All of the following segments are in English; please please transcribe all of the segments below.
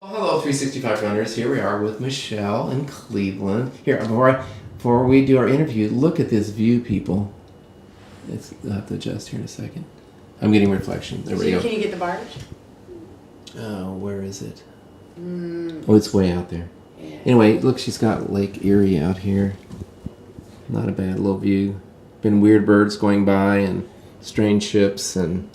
Hello, 365 runners. Here we are with Michele in Cleveland. Here, before we do our interview, look at this view, people. I'll have to adjust here in a second. I'm getting reflection. There we go. Can you get the barge? Oh, where is it? Oh, it's way out there. Yeah. Anyway, look, she's got Lake Erie out here. Not a bad little view. Been weird birds going by and strange ships and...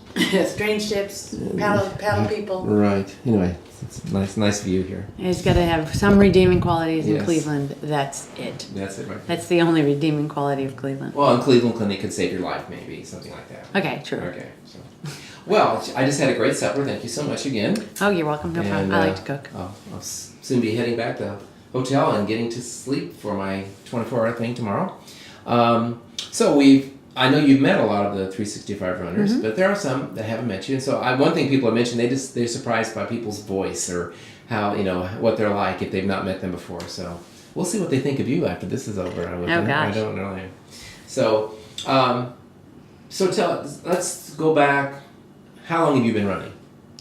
Strange ships, paddle people. Right. Anyway, it's a nice view here. It's got to have some redeeming qualities in Yes. Cleveland. That's it. That's it right there. That's the only redeeming quality of Cleveland. Well, in Cleveland Clinic could save your life, maybe. Something like that. Okay, true. Okay. So. Well, I just had a great supper. Thank you so much again. Oh, you're welcome. No problem. I like to cook. I'll soon be heading back to the hotel and getting to sleep for my 24-hour thing tomorrow. I know you've met a lot of the 365 runners, but there are some that haven't met you. And so one thing people have mentioned, they're surprised by people's voice or how, what they're like if they've not met them before. So we'll see what they think of you after this is over. Gosh. I don't know. So, let's go back. How long have you been running?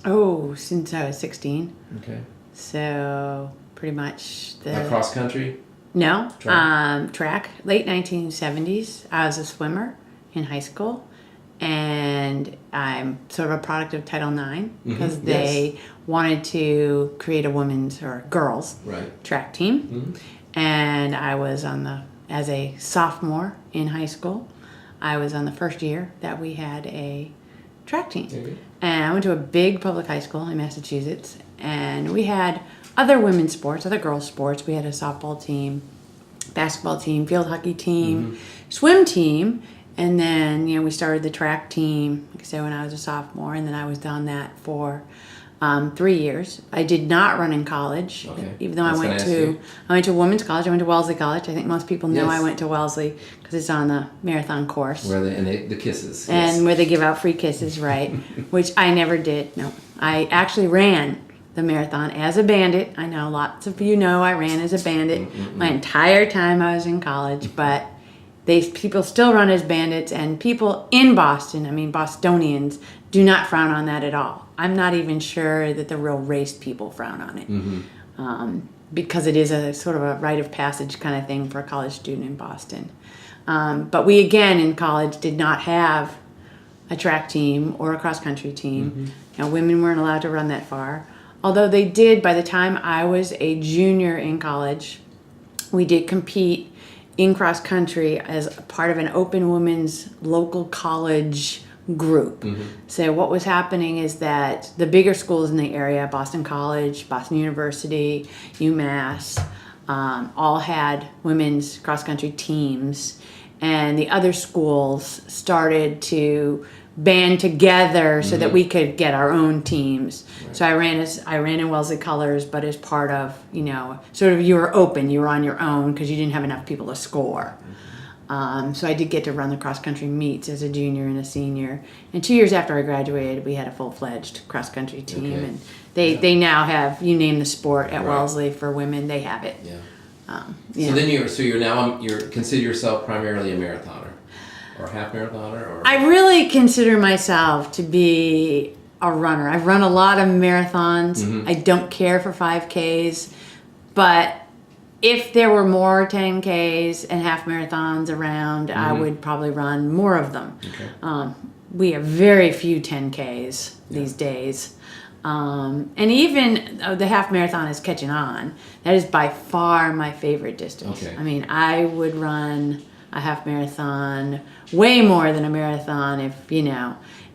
Oh, since I was 16. Okay. So pretty much Like cross country? No. Track? Track. Late 1970s. I was a swimmer in high school, and I'm sort of a product of Title IX because they wanted to create a women's or girls track team, and I was as a sophomore in high school. I was on the first year that we had a track team, and I went to a big public high school in Massachusetts, and we had other women's sports, other girls' sports. We had a softball team, basketball team, field hockey team, swim team. And then, we started the track team, like I said, when I was a sophomore, and then I was on that for 3 years. I did not run in college, even though I went to women's college. I went to Wellesley College. I think most people know I went to Wellesley because it's on the marathon course. Where the kisses. And where they give out free kisses, right, which I never did. No, I actually ran the marathon as a bandit. I know lots of you know I ran as a bandit my entire time I was in college, but... people still run as bandits, and people in Boston, Bostonians, do not frown on that at all. I'm not even sure that the real race people frown on it because it is a sort of a rite of passage kind of thing for a college student in Boston. But we, again, in college did not have a track team or a cross-country team. Women weren't allowed to run that far. Although they did, by the time I was a junior in college, we did compete in cross country as a part of an open women's local college group. So what was happening is that the bigger schools in the area, Boston College, Boston University, UMass, all had women's cross country teams, and the other schools started to band together so that we could get our own teams. So I ran in Wellesley colors, but as part of, sort of you were open, you were on your own because you didn't have enough people to score. So I did get to run the cross-country meets as a junior and a senior. And 2 years after I graduated, we had a full-fledged cross-country team. And they now have, you name the sport at Wellesley for women, they have it. So then you're consider yourself primarily a marathoner or half marathoner? Or? I really consider myself to be a runner. I've run a lot of marathons. I don't care for 5Ks, but if there were more 10Ks and half marathons around, I would probably run more of them. We have very few 10Ks these days. And even though the half marathon is catching on, that is by far my favorite distance. I would run a half marathon way more than a marathon if,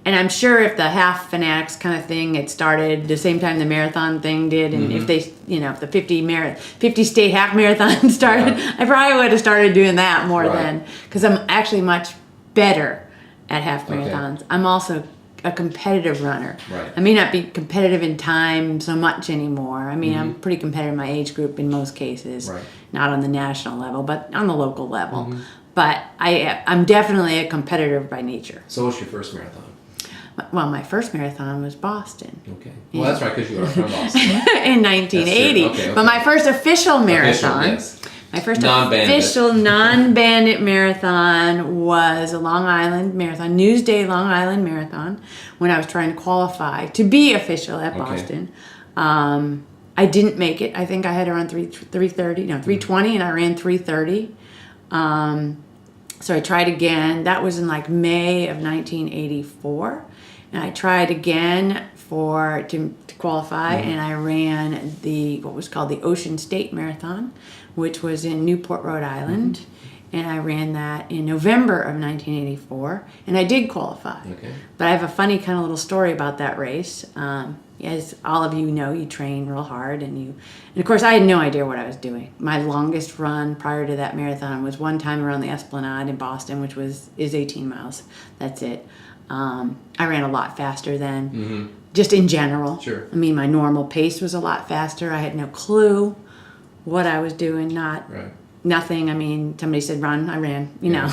and I'm sure if the half fanatics kind of thing had started the same time the marathon thing did, and if they, if the 50 state half marathon started, I probably would have started doing that more then, because I'm actually much better at half marathons. I'm also a competitive runner. I may not be competitive in time so much anymore. I'm pretty competitive in my age group in most cases, not on the national level, but on the local level. But I'm definitely a competitor by nature. So what's your first marathon? Well, my first marathon was Boston. Well, that's right, because you are from Boston. In 1980. But my first official marathon, my first official non-bandit marathon was a Long Island Marathon, Newsday Long Island Marathon, when I was trying to qualify to be official at Boston. I didn't make it. I think I had to run 3:20, and I ran 3:30. So I tried again. That was in like May of 1984. And I tried again to qualify, and I ran what was called the Ocean State Marathon, which was in Newport, Rhode Island. And I ran that in November of 1984, and I did qualify. Okay. But I have a funny kind of little story about that race. As all of you know, you train real hard, and of course I had no idea what I was doing. My longest run prior to that marathon was one time around the Esplanade in Boston, which is 18 miles. That's it. I ran a lot faster then, just in general. Sure. I mean, my normal pace was a lot faster. I had no clue what I was doing. Nothing. I mean, somebody said run, I ran, you know.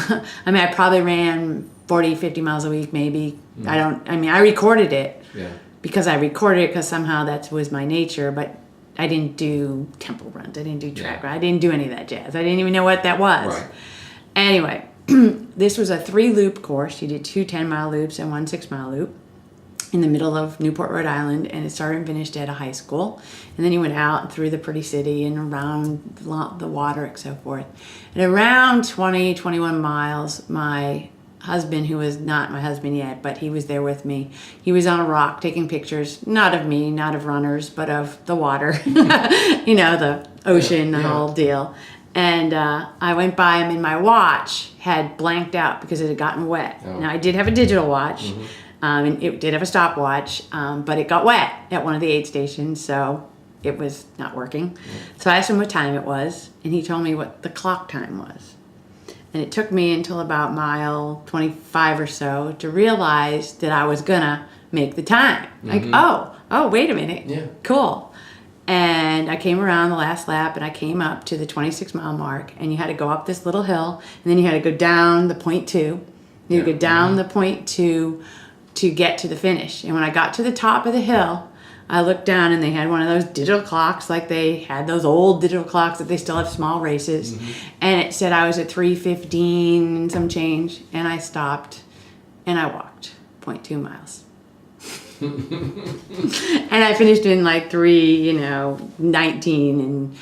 I mean, I probably ran 40, 50 miles a week, maybe. I recorded it because somehow that was my nature, but I didn't do tempo runs. I didn't do track runs. I didn't do any of that jazz. I didn't even know what that was. Right. Anyway, this was a 3-loop course. You did 2 10-mile loops and 1 6-mile loop in the middle of Newport, Rhode Island, and it started and finished at a high school. And then you went out through the pretty city and around the water and so forth. And around 20, 21 miles, my husband, who was not my husband yet, but he was there with me, he was on a rock taking pictures, not of me, not of runners, but of the water, you know, the ocean, the whole deal. And I went by him, and my watch had blanked out because it had gotten wet. Oh. Now, I did have a digital watch. And it did have a stopwatch, but it got wet at one of the aid stations, so it was not working. So I asked him what time it was, and he told me what the clock time was. And it took me until about mile 25 or so to realize that I was going to make the time. Like, oh, wait a minute. Yeah. Cool. And I came around the last lap, and I came up to the 26-mile mark, and you had to go up this little hill, and then you had to go down the point 2. You go down the point 2 to get to the finish. And when I got to the top of the hill, I looked down, and they had one of those digital clocks, like they had those old digital clocks that they still have small races. And it said I was at 3:15 and some change, and I stopped and I walked 0.2 miles. And I finished in like 3:19 and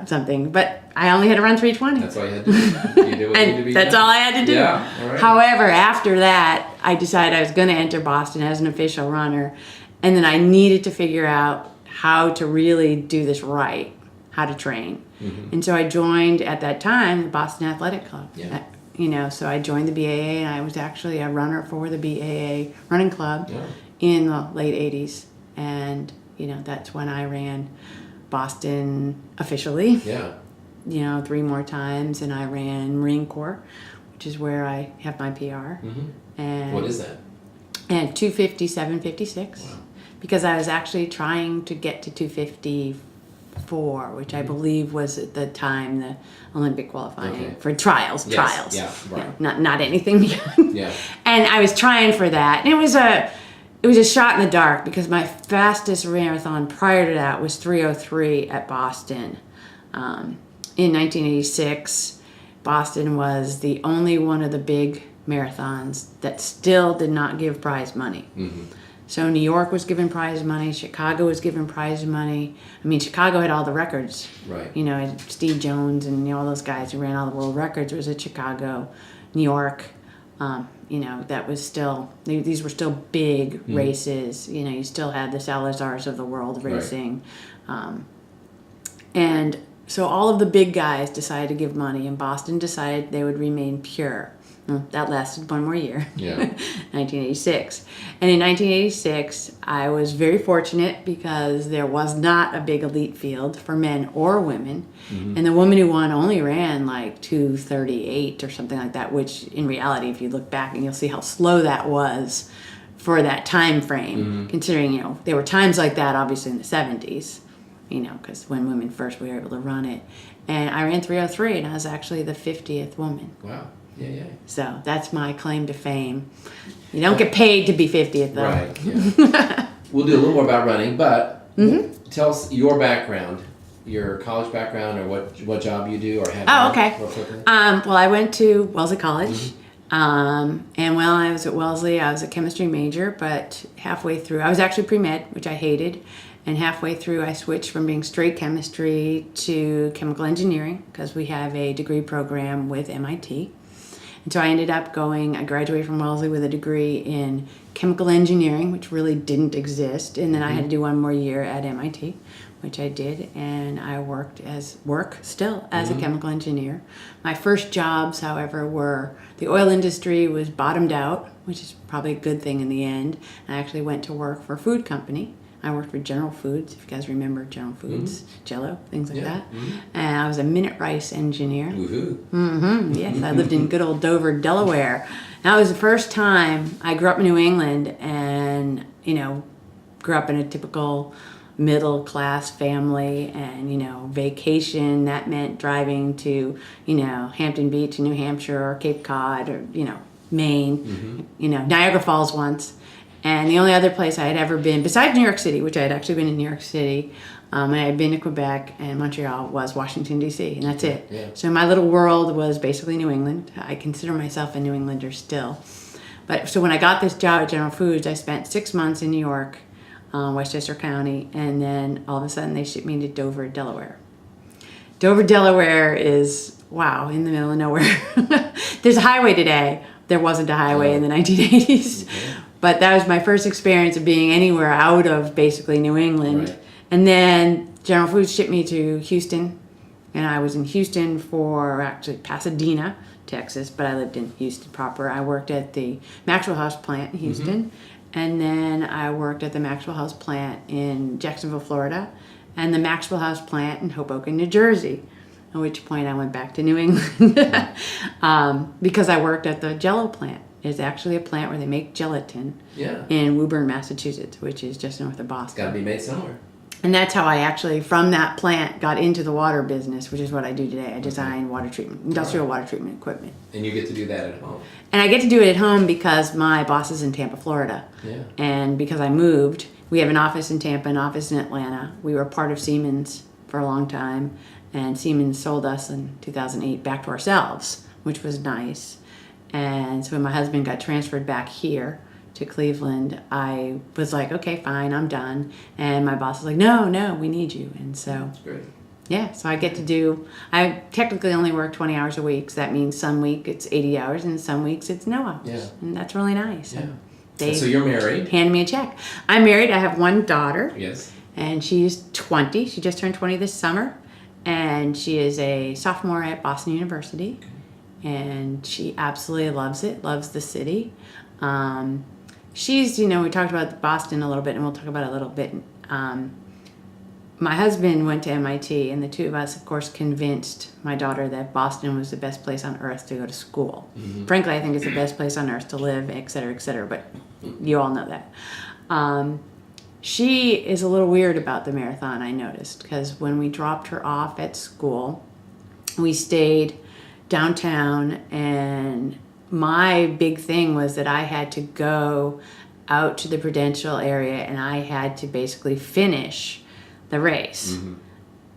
something. But I only had to run 3:20. That's all you had to do. You did what you needed to be That's done. all I had to do. Yeah, all right. However, after that, I decided I was going to enter Boston as an official runner. And then I needed to figure out how to really do this right, how to train. And so I joined, at that time, the Boston Athletic Club. Yeah. So I joined the BAA, and I was actually a runner for the BAA running club in the late 80s. And, that's when I ran Boston officially. Yeah. 3 more times, and I ran Marine Corps, which is where I have my PR. And What is that? And 257.56. Wow. Because I was actually trying to get to 254, which I believe was at the time the Olympic qualifying for trials. Yes. Trials. Yeah, right. Not anything beyond. Yeah. And I was trying for that, and it was a shot in the dark because my fastest marathon prior to that was 3:03 at Boston. In 1986, Boston was the only one of the big marathons that still did not give prize money. So New York was given prize money, Chicago was given prize money. I mean, Chicago had all the records. Right. Steve Jones and all those guys who ran all the world records was at Chicago. New York, that was still, these were still big races. You still had the Salazars of the world racing. And so all of the big guys decided to give money, and Boston decided they would remain pure. That lasted one more year, 1986. And in 1986, I was very fortunate because there was not a big elite field for men or women. And the woman who won only ran like 2:38 or something like that, which in reality, if you look back and you'll see how slow that was for that time frame, considering, there were times like that obviously in the 70s, because when women first were able to run it. And I ran 3:03, and I was actually the 50th woman. Wow. Yeah. So that's my claim to fame. You don't get paid to be 50th, though. Right. Yeah. We'll do a little more about running, but tell us your background, your college background, or what job you do or have. Oh, okay. Real quickly. Well, I went to Wellesley College. And while I was at Wellesley, I was a chemistry major, but halfway through, I was actually pre-med, which I hated. And halfway through, I switched from being straight chemistry to chemical engineering because we have a degree program with MIT. And so I ended up I graduated from Wellesley with a degree in chemical engineering, which really didn't exist. And then I had to do one more year at MIT, which I did. And I work still as a chemical engineer. My first jobs, however, were the oil industry was bottomed out, which is probably a good thing in the end. I actually went to work for a food company. I worked for General Foods, if you guys remember General Foods, Jell-O, things like that. And I was a minute rice engineer. Woohoo. Yes, I lived in good old Dover, Delaware. That was the first time I grew up in New England and, grew up in a typical middle class family and, vacation. That meant driving to, Hampton Beach in New Hampshire or Cape Cod or, Maine, Niagara Falls once. And the only other place I had ever been, besides New York City, which I had actually been in New York City, and I had been to Quebec and Montreal, was Washington, D.C., and that's it. Yeah. So my little world was basically New England. I consider myself a New Englander still. But so when I got this job at General Foods, I spent 6 months in New York, Westchester County, and then all of a sudden they shipped me to Dover, Delaware. Dover, Delaware is, wow, in the middle of nowhere. There's a highway today. There wasn't a highway in the 1980s. Okay. But that was my first experience of being anywhere out of basically New England. Right. And then General Foods shipped me to Houston. And I was in Houston for actually Pasadena, Texas, but I lived in Houston proper. I worked at the Maxwell House plant in Houston. And then I worked at the Maxwell House plant in Jacksonville, Florida, and the Maxwell House plant in Hoboken, New Jersey. At which point I went back to New England because I worked at the Jell-O plant. It's actually a plant where they make gelatin in Woburn, Massachusetts, which is just north of Boston. It's got to be made somewhere. And that's how I actually, from that plant, got into the water business, which is what I do today. I design water treatment, industrial water treatment equipment. And you get to do that at home. And I get to do it at home because my boss is in Tampa, Florida. Yeah. And because I moved, we have an office in Tampa, an office in Atlanta. We were part of Siemens for a long time. And Siemens sold us in 2008 back to ourselves, which was nice. And so when my husband got transferred back here to Cleveland, I was like, okay, fine, I'm done. And my boss was like, no, we need you. And so, That's great. yeah, so I technically only work 20 hours a week. So that means some week it's 80 hours and some weeks it's no hours. Yeah. And that's really nice. Yeah. They So you're married. hand me a check. I'm married. I have one daughter. Yes. And she's 20. She just turned 20 this summer. And she is a sophomore at Boston University. And she absolutely loves it, loves the city. She's, we talked about Boston a little bit, and we'll talk about it a little bit. My husband went to MIT, and the two of us, of course, convinced my daughter that Boston was the best place on earth to go to school. Frankly, I think it's the best place on earth to live, et cetera, but you all know that. She is a little weird about the marathon, I noticed, because when we dropped her off at school, we stayed downtown, and my big thing was that I had to go out to the Prudential area and I had to basically finish the race.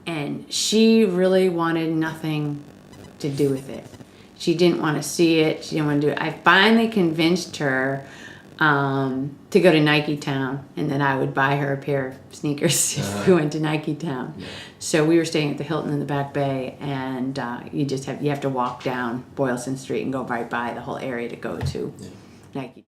And she really wanted nothing to do with it. She didn't want to see it. She didn't want to do it. I finally convinced her to go to Nike Town, and then I would buy her a pair of sneakers if we went to Nike Town. Yeah. So we were staying at the Hilton in the Back Bay, and you have to walk down Boylston Street and go right by the whole area to go to Nike.